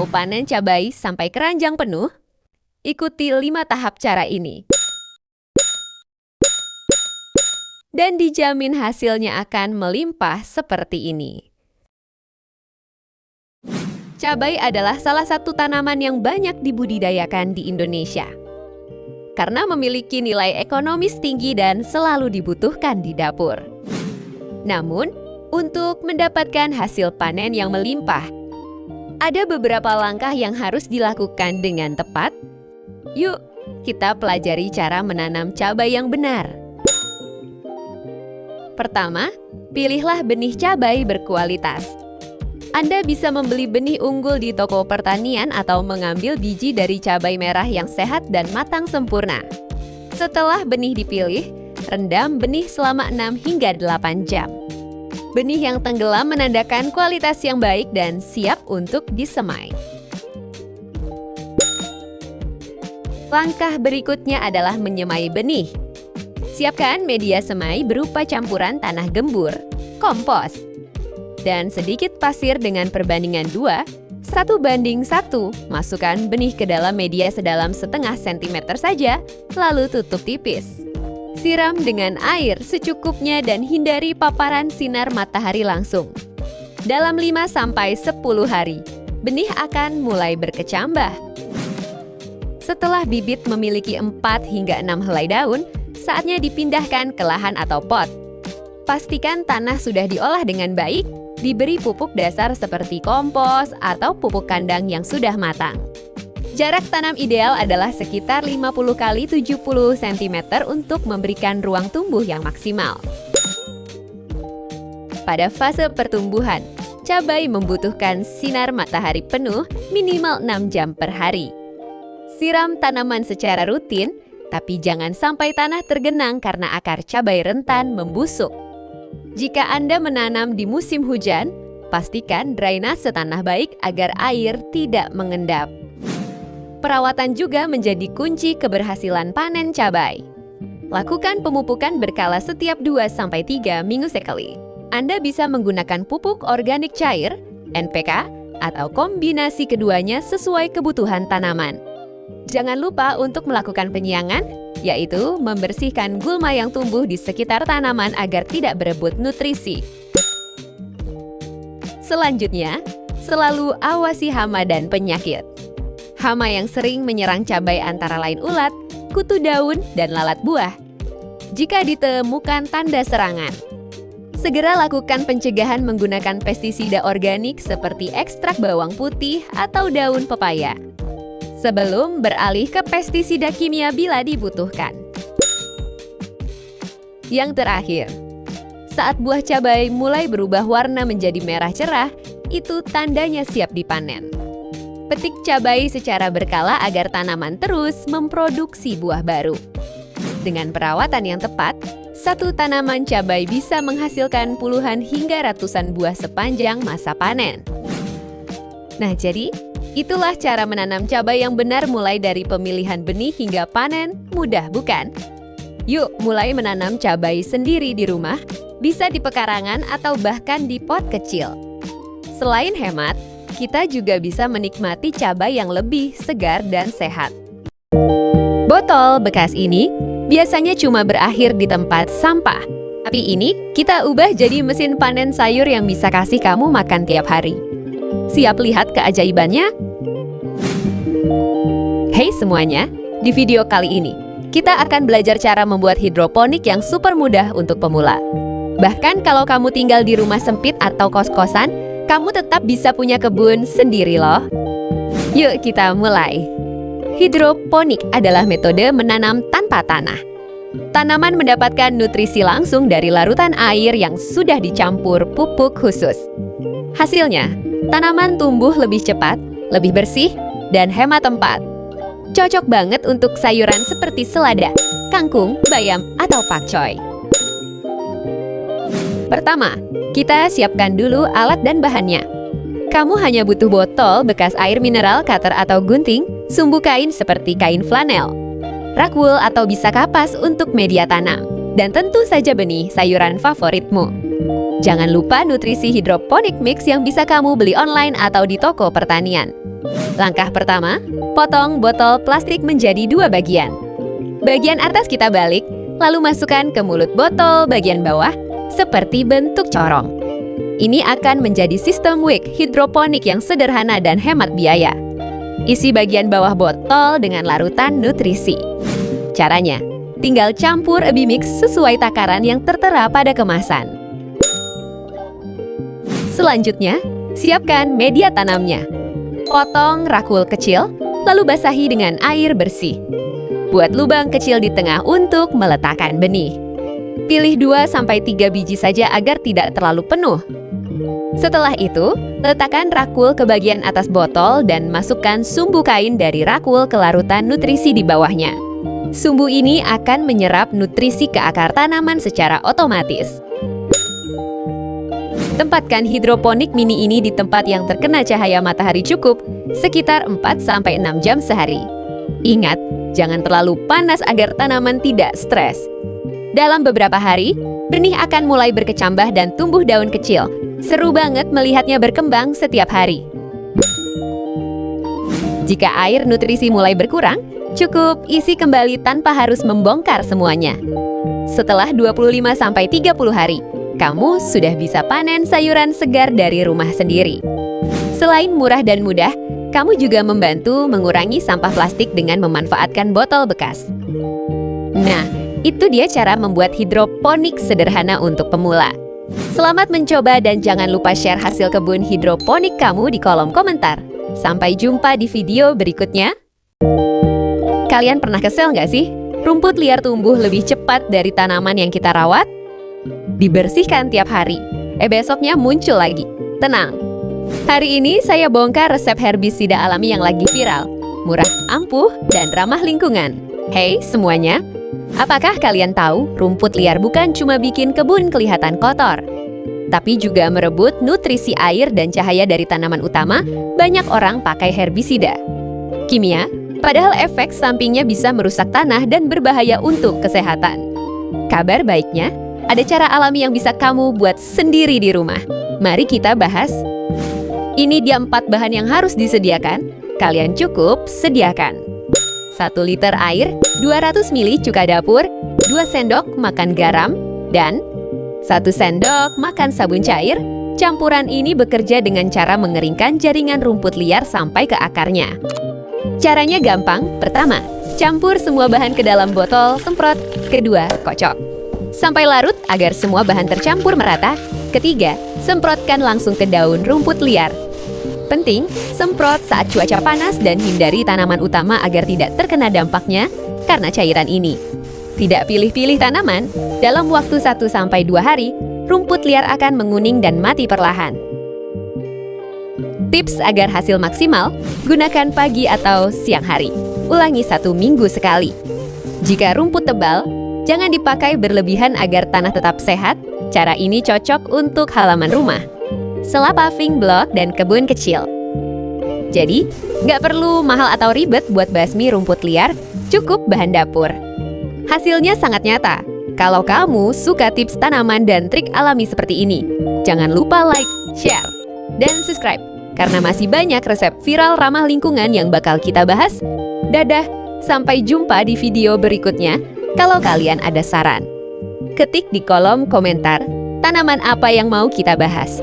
Mau panen cabai sampai keranjang penuh? Ikuti 5 tahap cara ini. Dan dijamin hasilnya akan melimpah seperti ini. Cabai adalah salah satu tanaman yang banyak dibudidayakan di Indonesia. Karena memiliki nilai ekonomis tinggi dan selalu dibutuhkan di dapur. Namun, untuk mendapatkan hasil panen yang melimpah, ada beberapa langkah yang harus dilakukan dengan tepat. Yuk, kita pelajari cara menanam cabai yang benar. Pertama, pilihlah benih cabai berkualitas. Anda bisa membeli benih unggul di toko pertanian atau mengambil biji dari cabai merah yang sehat dan matang sempurna. Setelah benih dipilih, rendam benih selama 6 hingga 8 jam. Benih yang tenggelam menandakan kualitas yang baik dan siap untuk disemai. Langkah berikutnya adalah menyemai benih. Siapkan media semai berupa campuran tanah gembur, kompos, dan sedikit pasir dengan perbandingan 2, 1:1. Masukkan benih ke dalam media sedalam setengah sentimeter saja, lalu tutup tipis. Siram dengan air secukupnya dan hindari paparan sinar matahari langsung. Dalam 5-10 hari, benih akan mulai berkecambah. Setelah bibit memiliki 4 hingga 6 helai daun, saatnya dipindahkan ke lahan atau pot. Pastikan tanah sudah diolah dengan baik, diberi pupuk dasar seperti kompos atau pupuk kandang yang sudah matang. Jarak tanam ideal adalah sekitar 50 x 70 cm untuk memberikan ruang tumbuh yang maksimal. Pada fase pertumbuhan, cabai membutuhkan sinar matahari penuh minimal 6 jam per hari. Siram tanaman secara rutin, tapi jangan sampai tanah tergenang karena akar cabai rentan membusuk. Jika Anda menanam di musim hujan, pastikan drainase tanah baik agar air tidak mengendap. Perawatan juga menjadi kunci keberhasilan panen cabai. Lakukan pemupukan berkala setiap 2-3 minggu sekali. Anda bisa menggunakan pupuk organik cair, NPK, atau kombinasi keduanya sesuai kebutuhan tanaman. Jangan lupa untuk melakukan penyiangan, yaitu membersihkan gulma yang tumbuh di sekitar tanaman agar tidak berebut nutrisi. Selanjutnya, selalu awasi hama dan penyakit. Hama yang sering menyerang cabai antara lain ulat, kutu daun, dan lalat buah. Jika ditemukan tanda serangan, segera lakukan pencegahan menggunakan pestisida organik seperti ekstrak bawang putih atau daun pepaya, sebelum beralih ke pestisida kimia bila dibutuhkan. Yang terakhir, saat buah cabai mulai berubah warna menjadi merah cerah, itu tandanya siap dipanen. Petik cabai secara berkala agar tanaman terus memproduksi buah baru. Dengan perawatan yang tepat, satu tanaman cabai bisa menghasilkan puluhan hingga ratusan buah sepanjang masa panen. Nah, jadi itulah cara menanam cabai yang benar, mulai dari pemilihan benih hingga panen. Mudah bukan? Yuk mulai menanam cabai sendiri di rumah, bisa di pekarangan atau bahkan di pot kecil. Selain hemat, kita juga bisa menikmati cabai yang lebih segar dan sehat. Botol bekas ini biasanya cuma berakhir di tempat sampah. Tapi ini kita ubah jadi mesin panen sayur yang bisa kasih kamu makan tiap hari. Siap lihat keajaibannya? Hey semuanya, di video kali ini, kita akan belajar cara membuat hidroponik yang super mudah untuk pemula. Bahkan kalau kamu tinggal di rumah sempit atau kos-kosan, kamu tetap bisa punya kebun sendiri loh. Yuk kita mulai. Hidroponik adalah metode menanam tanpa tanah. Tanaman mendapatkan nutrisi langsung dari larutan air yang sudah dicampur pupuk khusus. Hasilnya, tanaman tumbuh lebih cepat, lebih bersih, dan hemat tempat. Cocok banget untuk sayuran seperti selada, kangkung, bayam, atau pakcoy. Pertama, kita siapkan dulu alat dan bahannya. Kamu hanya butuh botol bekas air mineral, cutter atau gunting, sumbu kain seperti kain flanel, rak wool atau bisa kapas untuk media tanam, dan tentu saja benih sayuran favoritmu. Jangan lupa nutrisi hidroponik mix yang bisa kamu beli online atau di toko pertanian. Langkah pertama, potong botol plastik menjadi 2 bagian. Bagian atas kita balik, lalu masukkan ke mulut botol bagian bawah seperti bentuk corong. Ini akan menjadi sistem wick hidroponik yang sederhana dan hemat biaya. Isi bagian bawah botol dengan larutan nutrisi. Caranya, tinggal campur Abimix sesuai takaran yang tertera pada kemasan. Selanjutnya, siapkan media tanamnya. Potong rakul kecil, lalu basahi dengan air bersih. Buat lubang kecil di tengah untuk meletakkan benih. Pilih 2-3 biji saja agar tidak terlalu penuh. Setelah itu, letakkan rakul ke bagian atas botol dan masukkan sumbu kain dari rakul ke larutan nutrisi di bawahnya. Sumbu ini akan menyerap nutrisi ke akar tanaman secara otomatis. Tempatkan hidroponik mini ini di tempat yang terkena cahaya matahari cukup, sekitar 4-6 jam sehari. Ingat, jangan terlalu panas agar tanaman tidak stres. Dalam beberapa hari, benih akan mulai berkecambah dan tumbuh daun kecil. Seru banget melihatnya berkembang setiap hari. Jika air nutrisi mulai berkurang, cukup isi kembali tanpa harus membongkar semuanya. Setelah 25-30 hari, kamu sudah bisa panen sayuran segar dari rumah sendiri. Selain murah dan mudah, kamu juga membantu mengurangi sampah plastik dengan memanfaatkan botol bekas. Nah, itu dia cara membuat hidroponik sederhana untuk pemula. Selamat mencoba dan jangan lupa share hasil kebun hidroponik kamu di kolom komentar. Sampai jumpa di video berikutnya. Kalian pernah kesel nggak sih? Rumput liar tumbuh lebih cepat dari tanaman yang kita rawat? Dibersihkan tiap hari. Besoknya muncul lagi. Tenang. Hari ini saya bongkar resep herbisida alami yang lagi viral. Murah, ampuh, dan ramah lingkungan. Hey semuanya. Apakah kalian tahu rumput liar bukan cuma bikin kebun kelihatan kotor, tapi juga merebut nutrisi air dan cahaya dari tanaman utama? Banyak orang pakai herbisida kimia, padahal efek sampingnya bisa merusak tanah dan berbahaya untuk kesehatan. Kabar baiknya, ada cara alami yang bisa kamu buat sendiri di rumah. Mari kita bahas. Ini dia 4 bahan yang harus disediakan. Kalian cukup sediakan 1 liter air, 200 ml cuka dapur, 2 sendok makan garam, dan 1 sendok makan sabun cair. Campuran ini bekerja dengan cara mengeringkan jaringan rumput liar sampai ke akarnya. Caranya gampang. Pertama, campur semua bahan ke dalam botol, semprot. Kedua, kocok sampai larut agar semua bahan tercampur merata. Ketiga, semprotkan langsung ke daun rumput liar. Penting, semprot saat cuaca panas dan hindari tanaman utama agar tidak terkena dampaknya karena cairan ini. Tidak pilih-pilih tanaman, dalam waktu 1-2 hari, rumput liar akan menguning dan mati perlahan. Tips agar hasil maksimal, gunakan pagi atau siang hari. Ulangi 1 minggu sekali. Jika rumput tebal, jangan dipakai berlebihan agar tanah tetap sehat. Cara ini cocok untuk halaman rumah, sela paving block, dan kebun kecil. Jadi, nggak perlu mahal atau ribet buat basmi rumput liar, cukup bahan dapur. Hasilnya sangat nyata. Kalau kamu suka tips tanaman dan trik alami seperti ini, jangan lupa like, share, dan subscribe, karena masih banyak resep viral ramah lingkungan yang bakal kita bahas. Dadah, sampai jumpa di video berikutnya. Kalau kalian ada saran, ketik di kolom komentar tanaman apa yang mau kita bahas.